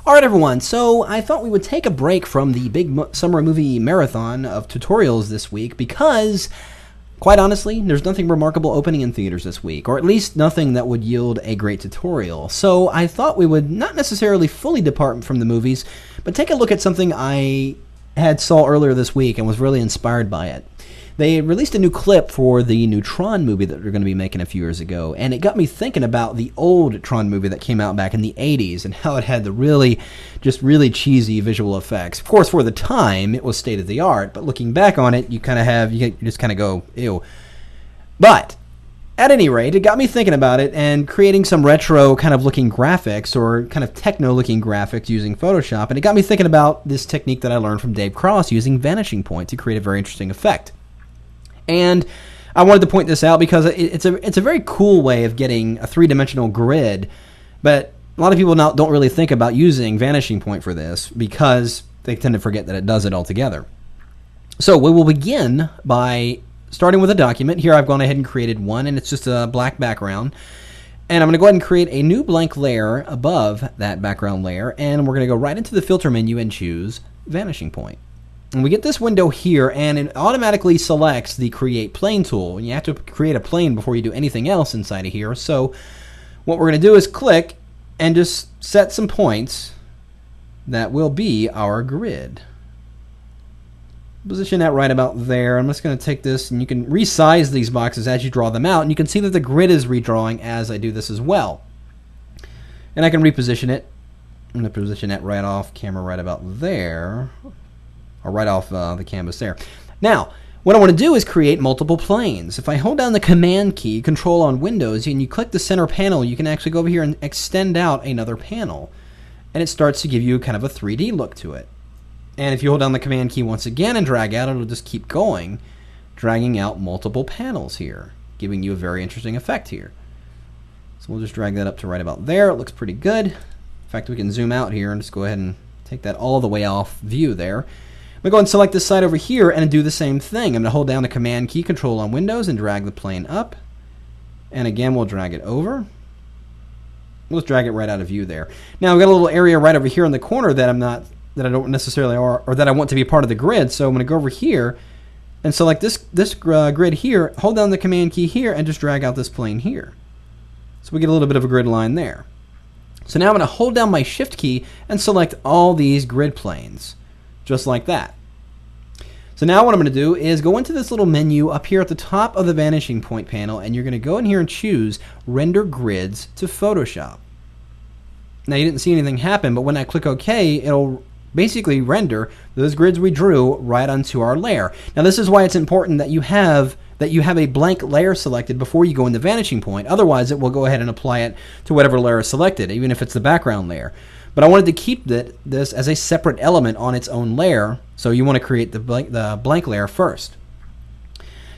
Alright everyone, so I thought we would take a break from the big summer movie marathon of tutorials this week because, quite honestly, there's nothing remarkable opening in theaters this week, or at least nothing that would yield a great tutorial. So I thought we would not necessarily fully depart from the movies, but take a look at something I saw earlier this week and was really inspired by it. They released a new clip for the new Tron movie that they're going to be making a few years ago, and it got me thinking about the old Tron movie that came out back in the 80s and how it had the really cheesy visual effects. Of course, for the time, it was state of the art, but looking back on it, you just kind of go, ew. But at any rate, it got me thinking about it and creating some retro kind of looking graphics or kind of techno looking graphics using Photoshop, and it got me thinking about this technique that I learned from Dave Cross using vanishing point to create a very interesting effect. And I wanted to point this out because it's a very cool way of getting a three-dimensional grid, but a lot of people don't really think about using vanishing point for this because they tend to forget that it does it altogether. So we will begin by starting with a document. Here I've gone ahead and created one, and it's just a black background. And I'm going to go ahead and create a new blank layer above that background layer, and we're going to go right into the filter menu and choose vanishing point. And we get this window here, and it automatically selects the Create Plane tool. And you have to create a plane before you do anything else inside of here. So what we're going to do is click and just set some points that will be our grid. Position that right about there. I'm just going to take this, and you can resize these boxes as you draw them out. And you can see that the grid is redrawing as I do this as well. And I can reposition it. I'm going to position that right off camera right about there. Or right off the canvas there. Now, what I want to do is create multiple planes. If I hold down the Command key, Control on Windows, and you click the center panel, you can actually go over here and extend out another panel. And it starts to give you kind of a 3D look to it. And if you hold down the Command key once again and drag out, it'll just keep going, dragging out multiple panels here, giving you a very interesting effect here. So we'll just drag that up to right about there. It looks pretty good. In fact, we can zoom out here and just go ahead and take that all the way off view there. I'm going to go ahead and select this side over here and do the same thing. I'm going to hold down the Command key, Control on Windows, and drag the plane up. And again, we'll drag it over. We'll just drag it right out of view there. Now, we've got a little area right over here in the corner that I don't necessarily or that I want to be part of the grid. So I'm going to go over here and select this grid here, hold down the Command key here, and just drag out this plane here. So we get a little bit of a grid line there. So now I'm going to hold down my Shift key and select all these grid planes, just like that. So now what I'm going to do is go into this little menu up here at the top of the vanishing point panel, and you're going to go in here and choose Render Grids to Photoshop. Now you didn't see anything happen, but when I click OK, it'll basically render those grids we drew right onto our layer. Now this is why it's important that you have a blank layer selected before you go into vanishing point. Otherwise, it will go ahead and apply it to whatever layer is selected, even if it's the background layer. But I wanted to keep this as a separate element on its own layer, so you want to create the blank layer first.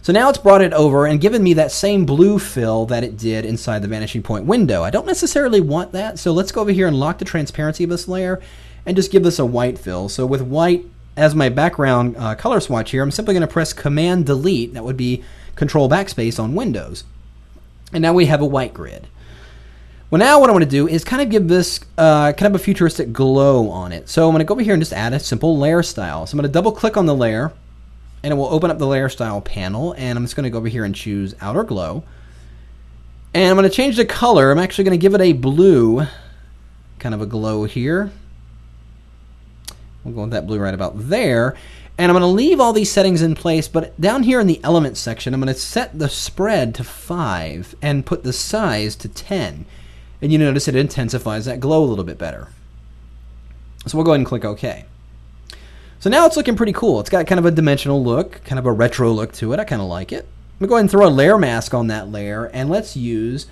So now it's brought it over and given me that same blue fill that it did inside the vanishing point window. I don't necessarily want that, so let's go over here and lock the transparency of this layer and just give this a white fill. So with white as my background color swatch here, I'm simply going to press Command Delete. That would be Control Backspace on Windows. And now we have a white grid. Well, now what I want to do is kind of give this kind of a futuristic glow on it. So I'm going to go over here and just add a simple layer style. So I'm going to double click on the layer, and it will open up the layer style panel. And I'm just going to go over here and choose Outer Glow. And I'm going to change the color. I'm actually going to give it a blue, kind of a glow here. We'll go with that blue right about there. And I'm going to leave all these settings in place, but down here in the Elements section, I'm going to set the spread to 5 and put the size to 10. And you notice it intensifies that glow a little bit better. So we'll go ahead and click OK. So now it's looking pretty cool. It's got kind of a dimensional look, kind of a retro look to it. I kind of like it. I'm going to go ahead and throw a layer mask on that layer, and let's use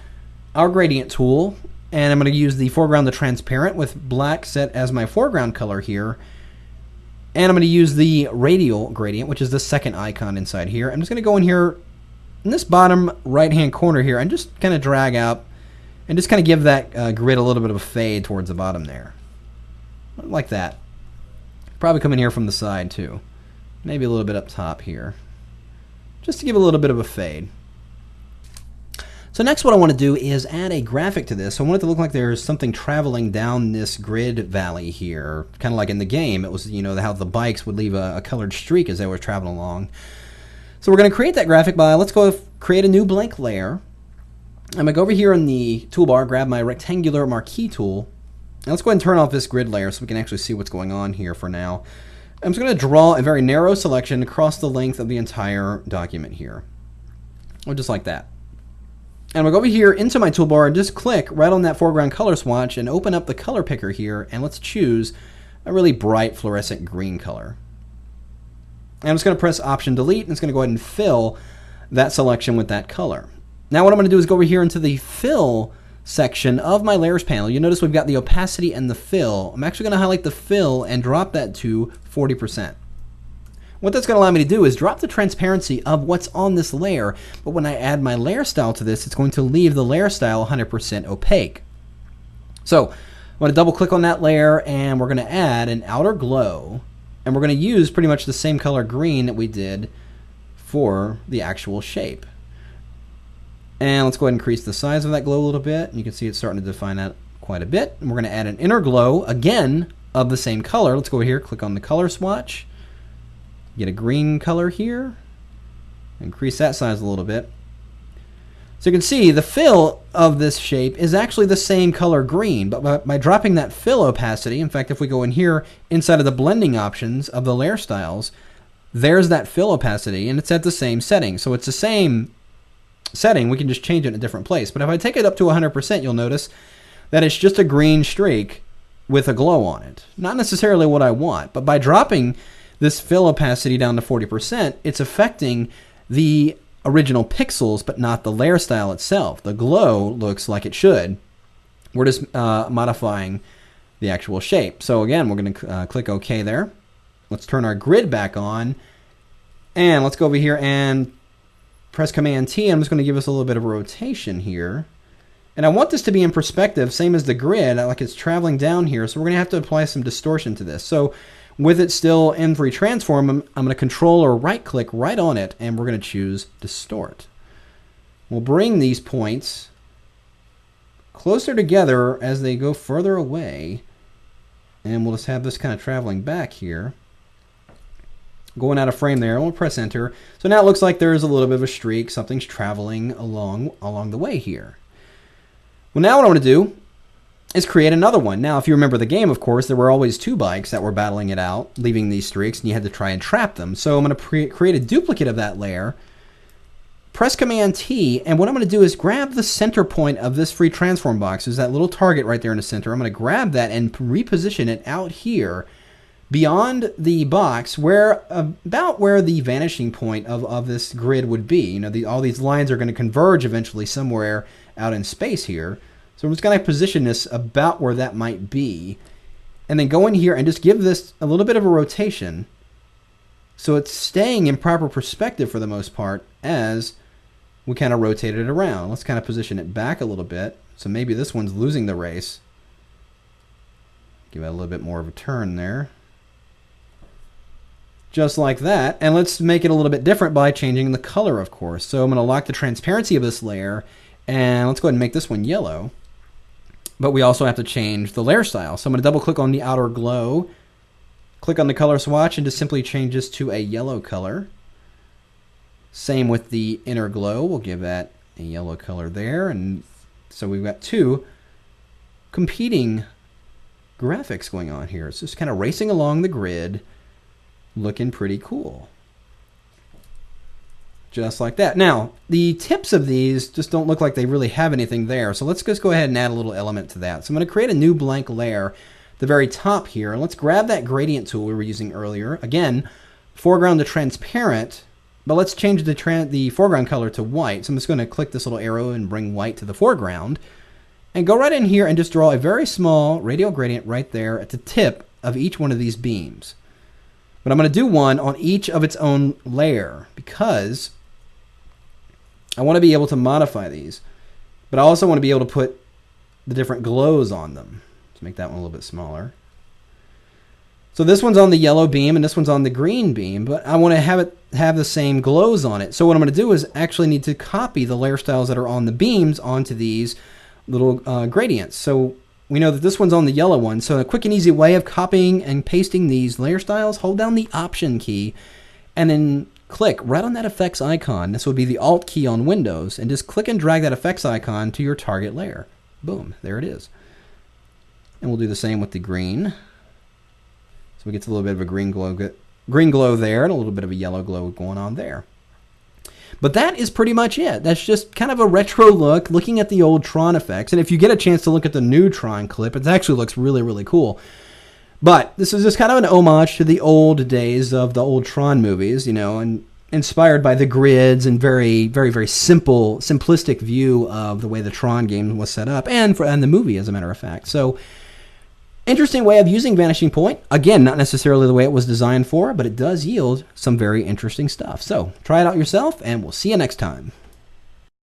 our gradient tool. And I'm going to use the foreground, the transparent, with black set as my foreground color here. And I'm going to use the radial gradient, which is the second icon inside here. I'm just going to go in here in this bottom right-hand corner here and just kind of drag out and just kind of give that grid a little bit of a fade towards the bottom there. Like that. Probably come in here from the side too. Maybe a little bit up top here. Just to give a little bit of a fade. So next what I want to do is add a graphic to this. So I want it to look like there's something traveling down this grid valley here, kind of like in the game. It was, you know, how the bikes would leave a colored streak as they were traveling along. So we're going to create that graphic by, let's go create a new blank layer. I'm going to go over here in the toolbar, grab my rectangular marquee tool. And let's go ahead and turn off this grid layer so we can actually see what's going on here for now. I'm just going to draw a very narrow selection across the length of the entire document here. Or just like that. And we'll go over here into my toolbar and just click right on that foreground color swatch and open up the color picker here, and let's choose a really bright fluorescent green color. And I'm just going to press Option Delete, and it's going to go ahead and fill that selection with that color. Now what I'm going to do is go over here into the Fill section of my Layers panel. You notice we've got the opacity and the fill. I'm actually going to highlight the fill and drop that to 40%. What that's going to allow me to do is drop the transparency of what's on this layer, but when I add my layer style to this, it's going to leave the layer style 100% opaque. So I'm going to double click on that layer, and we're going to add an outer glow, and we're going to use pretty much the same color green that we did for the actual shape. And let's go ahead and increase the size of that glow a little bit, and you can see it's starting to define that quite a bit. And we're going to add an inner glow, again, of the same color. Let's go over here, click on the color swatch. Get a green color here. Increase that size a little bit. So you can see the fill of this shape is actually the same color green, but by dropping that fill opacity, in fact, if we go in here inside of the blending options of the layer styles, there's that fill opacity, and it's at the same setting. So it's the same setting, we can just change it in a different place. But if I take it up to 100%, you'll notice that it's just a green streak with a glow on it. Not necessarily what I want, but by dropping this fill opacity down to 40%, it's affecting the original pixels, but not the layer style itself. The glow looks like it should. We're just modifying the actual shape. So again, we're going to click OK there. Let's turn our grid back on, and let's go over here and press Command T. I'm just going to give us a little bit of a rotation here. And I want this to be in perspective, same as the grid, like it's traveling down here. So we're going to have to apply some distortion to this. So with it still in free transform, I'm going to control or right click right on it, and we're going to choose Distort. We'll bring these points closer together as they go further away, and we'll just have this kind of traveling back here. Going out of frame there, we'll press Enter. So now it looks like there's a little bit of a streak, something's traveling along the way here. Well, now what I want to do is create another one. Now, if you remember the game, of course, there were always two bikes that were battling it out, leaving these streaks, and you had to try and trap them. So I'm going to create a duplicate of that layer, press Command T, and what I'm going to do is grab the center point of this free transform box. There's that little target right there in the center. I'm going to grab that and reposition it out here beyond the box, about where the vanishing point of this grid would be. You know, all these lines are going to converge eventually somewhere out in space here. So I'm just going to position this about where that might be, and then go in here and just give this a little bit of a rotation so it's staying in proper perspective for the most part as we kind of rotate it around. Let's kind of position it back a little bit. So maybe this one's losing the race. Give it a little bit more of a turn there. Just like that. And let's make it a little bit different by changing the color, of course. So I'm going to lock the transparency of this layer, and let's go ahead and make this one yellow. But we also have to change the layer style. So I'm going to double click on the outer glow, click on the color swatch, and just simply change this to a yellow color. Same with the inner glow. We'll give that a yellow color there. And so we've got two competing graphics going on here. It's just kind of racing along the grid, looking pretty cool. Just like that. Now, the tips of these just don't look like they really have anything there. So let's just go ahead and add a little element to that. So I'm going to create a new blank layer at the very top here. And let's grab that gradient tool we were using earlier. Again, foreground to transparent, but let's change the foreground color to white. So I'm just going to click this little arrow and bring white to the foreground. And go right in here and just draw a very small radial gradient right there at the tip of each one of these beams. But I'm going to do one on each of its own layer because I want to be able to modify these, but I also want to be able to put the different glows on them. Let's make that one a little bit smaller. So this one's on the yellow beam and this one's on the green beam, but I want to have it have the same glows on it. So what I'm going to do is actually need to copy the layer styles that are on the beams onto these little gradients. So we know that this one's on the yellow one. So a quick and easy way of copying and pasting these layer styles, hold down the Option key and then click right on that effects icon. This would be the Alt key on Windows, and just click and drag that effects icon to your target layer. Boom, there it is. And we'll do the same with the green. So we get a little bit of a green glow there, and a little bit of a yellow glow going on there. But that is pretty much it. That's just kind of a retro look, looking at the old Tron effects. And if you get a chance to look at the new Tron clip, it actually looks really, really cool. But this is just kind of an homage to the old days of the old Tron movies, you know, and inspired by the grids and very, very, very simplistic view of the way the Tron game was set up, and the movie, as a matter of fact. So, interesting way of using Vanishing Point. Again, not necessarily the way it was designed for, but it does yield some very interesting stuff. So, try it out yourself, and we'll see you next time.